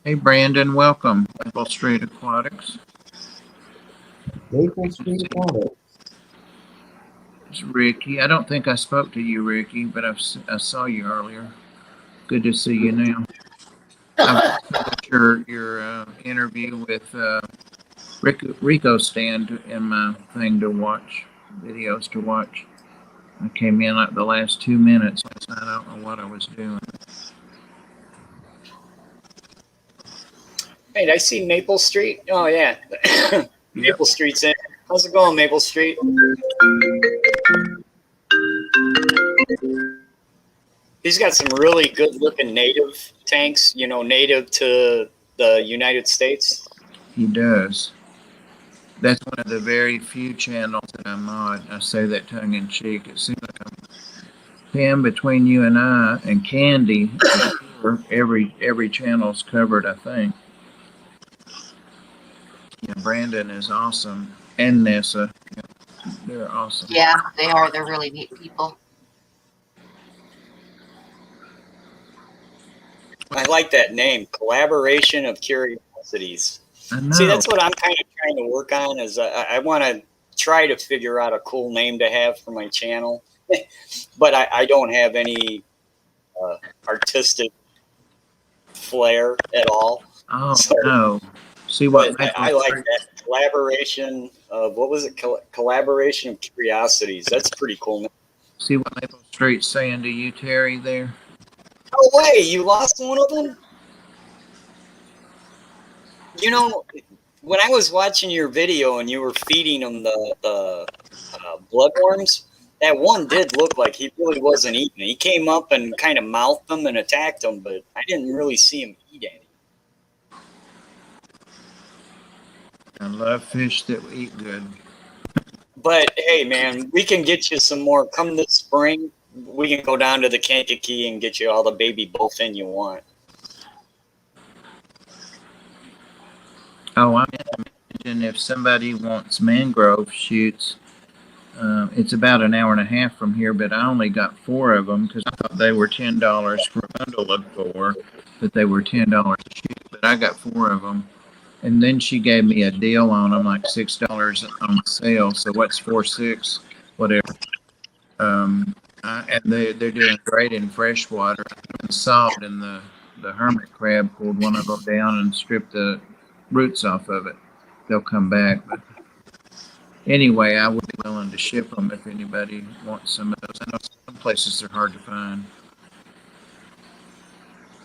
A: Hey Brandon, welcome. Maple Street Aquatics.
C: Maple Street Aquatics.
A: It's Ricky. I don't think I spoke to you, Ricky, but I saw you earlier. Good to see you now. I've got your interview with Rico stand in my thing to watch, videos to watch. I came in like the last 2 minutes. I don't know what I was doing.
D: Hey, did I see Maple Street? Oh, yeah.
A: Yep.
D: Maple Street's in. How's it going, Maple Street? He's got some really good-looking native tanks, you know, native to the United States.
A: He does. That's one of the very few channels that I'm on. I say that tongue in cheek. It seems like I'm Pam, between you and I and Candy, every channel's covered, I think. Yeah, Brandon is awesome. And Nessa. Yeah, they're awesome.
B: Yeah, they are. They're really neat people.
D: I like that name, Collaboration of Curiosities.
A: I know.
D: See, that's what I'm kind of trying to work on. Is I want to try to figure out a cool name to have for my channel, but I don't have any artistic flair at all.
A: Oh,
D: So,
A: no. See what
D: I like that collaboration of what was it? Collaboration of Curiosities. That's pretty cool.
A: See what Maple Street's saying to you, Terry, there?
D: No way, you lost one of them? You know, when I was watching your video and you were feeding them the bloodworms, that one did look like he really wasn't eating. He came up and kind of mouthed them and attacked them, but I didn't really see him eat any.
A: I love fish that eat good.
D: But hey, man, we can get you some more. Come this spring, we can go down to the Kankakee and get you all the baby bowfin you want.
A: Oh, I imagine if somebody wants mangrove shoots, it's about an hour and a half from here, but I only got 4 of them because I thought they were $10 for a bundle of 4, that they were $10 a shoot, but I got 4 of them. And then she gave me a deal on them, like $6 on sale. So what's 4, 6, whatever. And they're doing great in freshwater and salt. And the hermit crab pulled one of them down and stripped the roots off of it. They'll come back. But anyway, I would be willing to ship them if anybody wants some of those. I know some places are hard to find.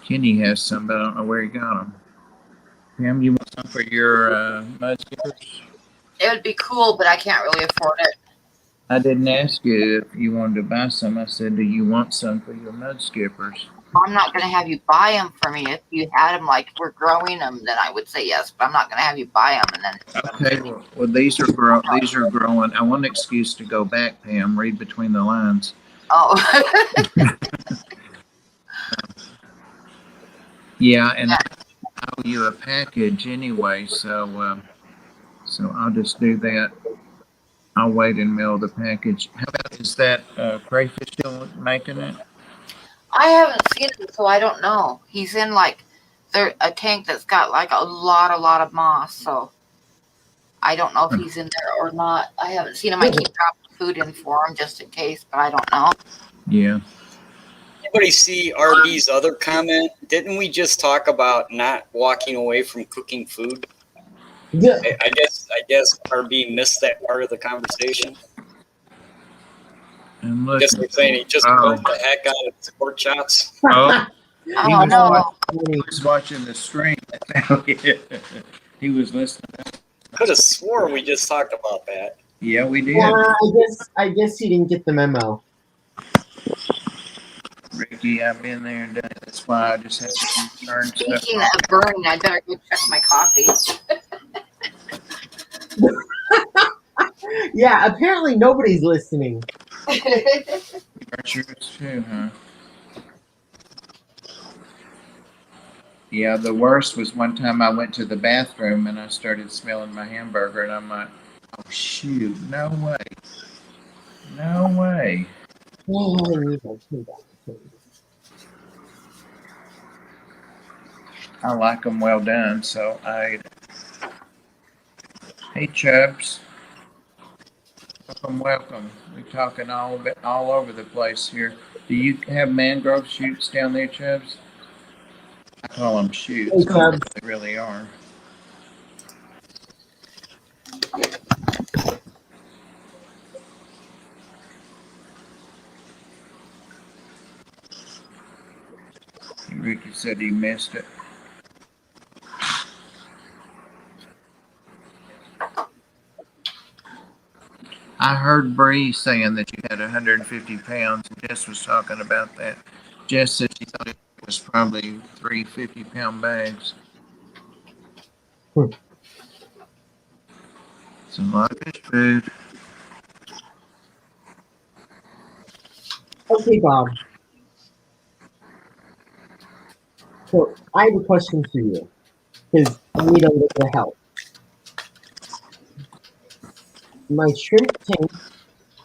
A: Kenny has some, but I don't know where he got them. Pam, you want some for your mud skippers?
B: It would be cool, but I can't really afford it.
A: I didn't ask you if you wanted to buy some. I said, do you want some for your mud skippers?
B: I'm not going to have you buy them for me. If you had them like we're growing them, then I would say yes. But I'm not going to have you buy them. And then
A: Okay, well these are growing. I want an excuse to go back, Pam. Read between the lines.
B: oh,
A: Yeah, and I owe you a package anyway, so I'll just do that. I'll wait and mail the package. How about, is that crayfish still making it?
B: I haven't seen him, so I don't know. He's in like a tank that's got like a lot of moss. So I don't know if he's in there or not. I haven't seen him. I keep dropping food in for him just in case, but I don't know.
A: Yeah.
D: Anybody see RB's other comment? Didn't we just talk about not walking away from cooking food?
C: Yeah.
D: I guess RB missed that part of the conversation.
A: And
D: I
A: look.
D: guess we're saying he just broke the heck out of his pork chops.
A: Oh,
B: Oh no!
A: he was watching the stream. He was listening.
D: Could have swore we just talked about that.
A: Yeah, we did.
C: Yeah, I guess he didn't get the memo.
A: Ricky, I've been there and done it. That's why I just have to turn stuff
B: Speaking
A: off.
B: of burning, I better go check my coffee.
C: Yeah, apparently nobody's listening.
A: Aren't yours too, huh? Yeah, the worst was one time I went to the bathroom and I started smelling my hamburger and I'm like, oh shoot, no way. No way. I like them well done, so I ate it. Hey Chubbs. Welcome. We're talking all over the place here. Do you have mangrove shoots down there, Chubbs? I call them shoots.
C: Hey, Chubbs.
A: They really are. Ricky said he missed it. I heard Bree saying that you had 150 pounds. Jess was talking about that. Jess said she thought it was probably 3 50-pound bags.
C: Hmm.
A: It's a lot of fish food.
C: Okay, Bob. So I have a question for you because I need a little help. My shrimp tank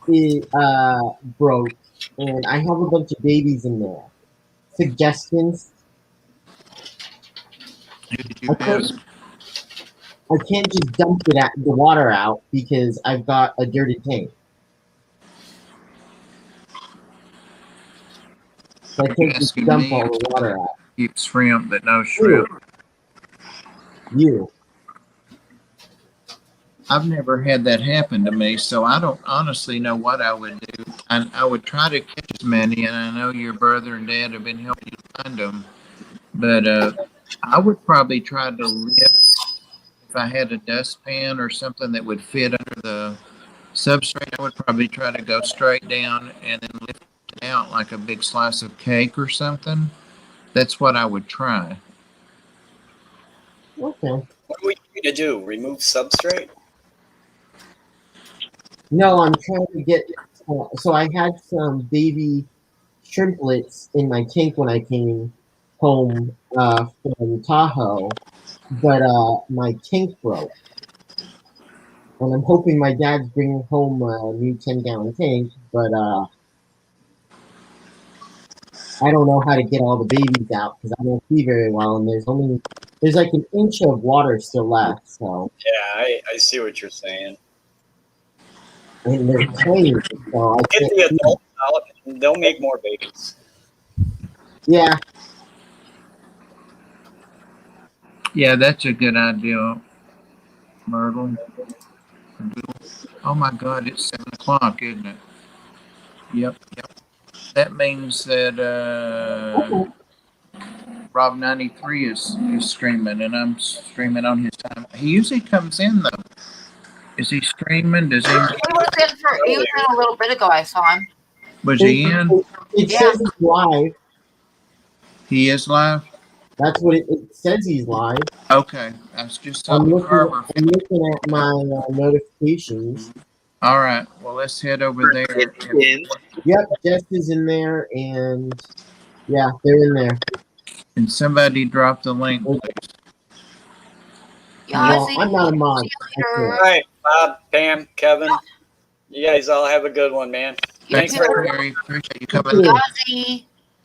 C: is broke, and I have a bunch of babies in there. Suggestions?
A: Who did
C: I
A: you
C: can't.
A: ask?
C: I can't just dump the water out because I've got a dirty tank. So I
A: Are you
C: can't just
A: asking
C: dump
A: me
C: all the water out.
A: keep shrimp but no
C: You,
A: shrimp?
C: you.
A: I've never had that happen to me, so I don't honestly know what I would do. I would try to catch as many, and I know your brother and dad have been helping you find them, but I would probably try to lift if I had a dustpan or something that would fit under the substrate. I would probably try to go straight down and then lift it out like a big slice of cake or something. That's what I would try.
C: Okay.
D: What are we trying to do? Remove substrate?
C: No, I'm trying to get. So I had some baby shrimplets in my tank when I came home from Tahoe, but my tank broke, and I'm hoping my dad's bringing home a new 10-gallon tank, but I don't know how to get all the babies out because I don't see very well, and there's like an inch of water still left, so
D: Yeah, I see what you're saying.
C: and they're tiny, so I
D: Get
C: can't
D: the
C: see.
D: adults out, and they'll make more babies.
C: Yeah,
A: Yeah, that's a good idea, Myrtle. Oh my God, it's 7 o'clock, isn't it? Yep, yep. That means that Rob 93 is streaming, and I'm streaming on his time. He usually comes in though. Is he streaming? Does he?
B: He was in a little bit ago. I saw him.
A: Was
C: it,
A: he in?
C: it
B: Yeah.
C: says he's live.
A: He is live.
C: That's what it says. He's live.
A: Okay, I just saw
C: I'm
A: the
C: looking.
A: Carver.
C: I'm looking at my notifications.
A: All right, well let's head over there.
C: Yep, Jess is in there, and yeah, they're in there.
A: And somebody drop the link.
C: Well,
B: Yazzie.
C: I'm not a mod.
D: All right, Bob, Pam, Kevin, you guys all have a good one, man. Thanks
A: Thanks,
D: for
A: Gary. Appreciate you coming.
B: Yazzie.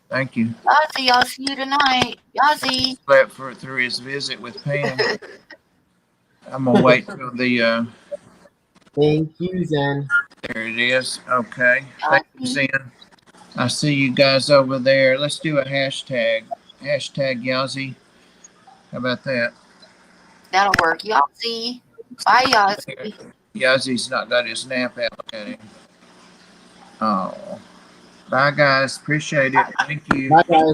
A: Thank you.
B: Yazzie, I'll see you tonight. Yazzie.
A: Slept through his visit with Pam. I'm gonna wait till the.
C: Thank you, Zen.
A: There it is. Okay. Thank you, Zen. I see you guys over there. Let's do a hashtag. Hashtag Yazzie. How about that?
B: That'll work. Yazzie. Bye, Yazzie.
A: Yazzie's not got his nap allocated. Oh. Bye, guys. Appreciate it. Thank you.
C: Bye, guys.